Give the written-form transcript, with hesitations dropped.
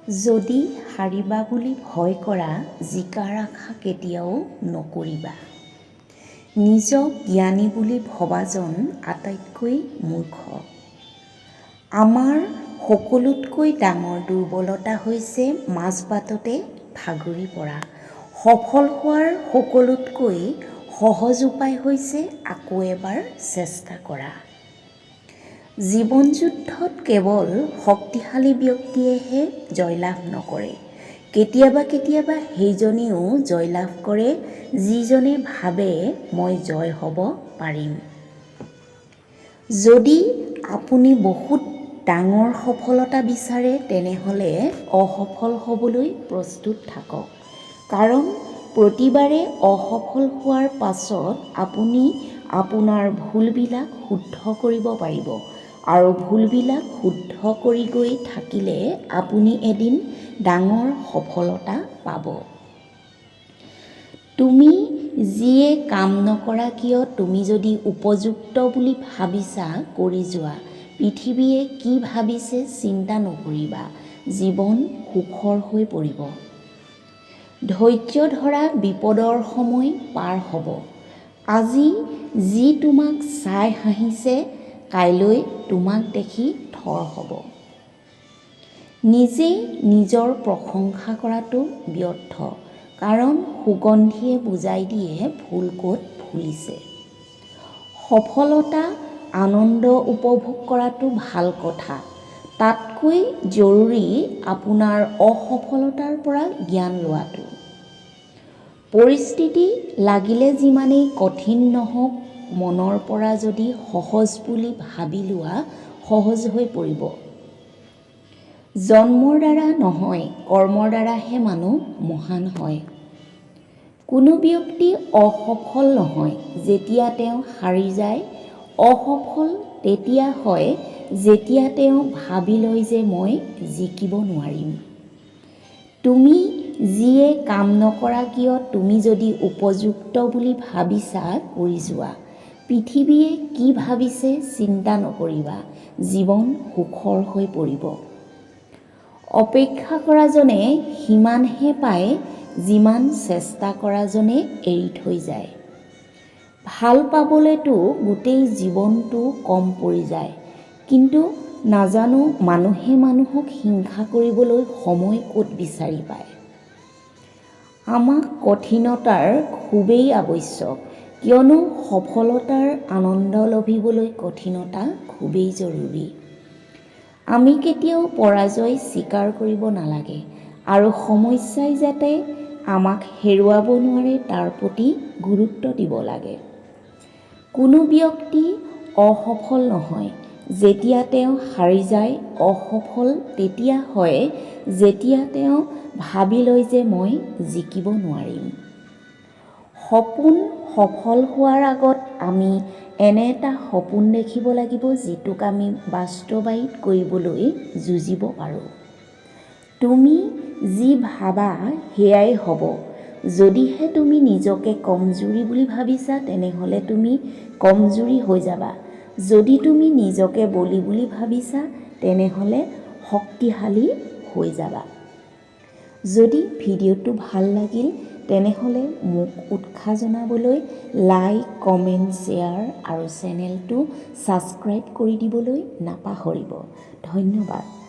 যদি হাৰিবা বুলি ভয় কৰা, জিকাৰ আশা কেতিয়াও নকৰিবা। নিজক জ্ঞানী বুলি ভবাজন আটাইতকৈ মূৰ্খ। আমাৰ সকলোতকৈ ডাঙৰ দুৰ্বলতা হৈছে মাজবাটতে ভাগৰি পৰা। সফল হোৱাৰ সকলোতকৈ সহজ উপায় হৈছে আকৌ এবাৰ চেষ্টা কৰা। জীৱন যুদ্ধত কেৱল শক্তিশালী ব্যক্তিয়েহে জয়লাভ নকৰে। কেতিয়াবা কেতিয়াবা সেইজনেও জয়লাভ কৰে যিজনে ভাবে মই জয় হ'ব পাৰিম। যদি আপুনি বহুত ডাঙৰ সফলতা বিচাৰে তেনেহ'লে অসফল হ'বলৈ প্ৰস্তুত থাকক। কাৰণ প্ৰতিবাৰে অসফল হোৱাৰ পাছত আপুনি আপোনাৰ ভুলবিলাক শুদ্ধ কৰিব পাৰিব আৰু ভুলবিলাক শুদ্ধ কৰি গৈ থাকিলে আপুনি এদিন ডাঙৰ সফলতা পাব। তুমি যিয়ে কাম নকৰা কিয় তুমি যদি উপযুক্ত বুলি ভাবিছা কৰি যোৱা। পৃথিৱীয়ে কি ভাবিছে চিন্তা নকৰিবা, জীৱন সুখৰ হৈ পৰিব। ধৈৰ্য ধৰা, বিপদৰ সময় পাৰ হ'ব। আজি যি তোমাক চাই হাঁহিছে কাইলৈ তোমাক দেখি থৰ হ'ব। নিজেই নিজৰ প্ৰশংসা কৰাটো ব্যৰ্থ, কাৰণ সুগন্ধিয়ে বুজাই দিয়ে ভুল ক'ত ফুলিছে। সফলতা আনন্দ উপভোগ কৰাটো ভাল কথা, তাতকৈ জৰুৰী আপোনাৰ অসফলতাৰ পৰা জ্ঞান লোৱাটো। পৰিস্থিতি লাগিলে যিমানেই কঠিন নহওক, মনৰ পৰা যদি সহজ বুলি ভাবি লোৱা সহজ হৈ পৰিব। জন্মৰ দ্বাৰা নহয়, কৰ্মৰ দ্বাৰাহে মানুহ মহান হয়। কোনো ব্যক্তি অসফল নহয় যেতিয়া তেওঁ হাৰি যায়, অসফল তেতিয়া হয় যেতিয়া তেওঁ ভাবি লয় যে মই জিকিব নোৱাৰিম। তুমি যিয়ে কাম নকৰা কিয় তুমি যদি উপযুক্ত বুলি ভাবিছা কৰি যোৱা। পৃথিৱীয়ে কি ভাবিছে চিন্তা নকৰিবা, জীৱন সুখৰ হৈ পৰিব। অপেক্ষা কৰাজনে সিমানহে পায় যিমান চেষ্টা কৰাজনে এৰি থৈ যায়। ভাল পাবলৈতো গোটেই জীৱনটো কম পৰি যায়, কিন্তু নাজানো মানুহে মানুহক হিংসা কৰিবলৈ সময় ক'ত বিচাৰি পায়। আমাক কঠিনতাৰ খুবেই আৱশ্যক, কিয়নো সফলতাৰ আনন্দ লভিবলৈ কঠিনতা খুবেই জৰুৰী। আমি কেতিয়াও পৰাজয় স্বীকাৰ কৰিব নালাগে আৰু সমস্যাই যাতে আমাক হেৰুৱাব নোৱাৰে তাৰ প্ৰতি গুৰুত্ব দিব লাগে। কোনো ব্যক্তি অসফল নহয় যেতিয়া তেওঁ হাৰি যায়, অসফল তেতিয়া হয় যেতিয়া তেওঁ ভাবি লয় যে মই জিকিব নোৱাৰিম। সপোন সফল হোৱাৰ আগত আমি এনে এটা সপোন দেখিব লাগিব যিটোক আমি বাস্তৱায়িত কৰিবলৈ যুঁজিব পাৰোঁ। তুমি যি ভাবা সেয়াই হ'ব। যদিহে তুমি নিজকে কমজুৰি বুলি ভাবিছা তেনেহ'লে তুমি কমজুৰি হৈ যাবা। যদি তুমি নিজকে বলী বুলি ভাবিছা তেনেহ'লে শক্তিশালী হৈ যাবা। যদি ভিডিঅ'টো ভাল লাগিল তেনেহ'লে মোক উৎসাহ জনাবলৈ লাইক, কমেণ্ট, শ্বেয়াৰ আৰু চেনেলটো ছাবস্ক্ৰাইব কৰি দিবলৈ নাপাহৰিব। ধন্যবাদ।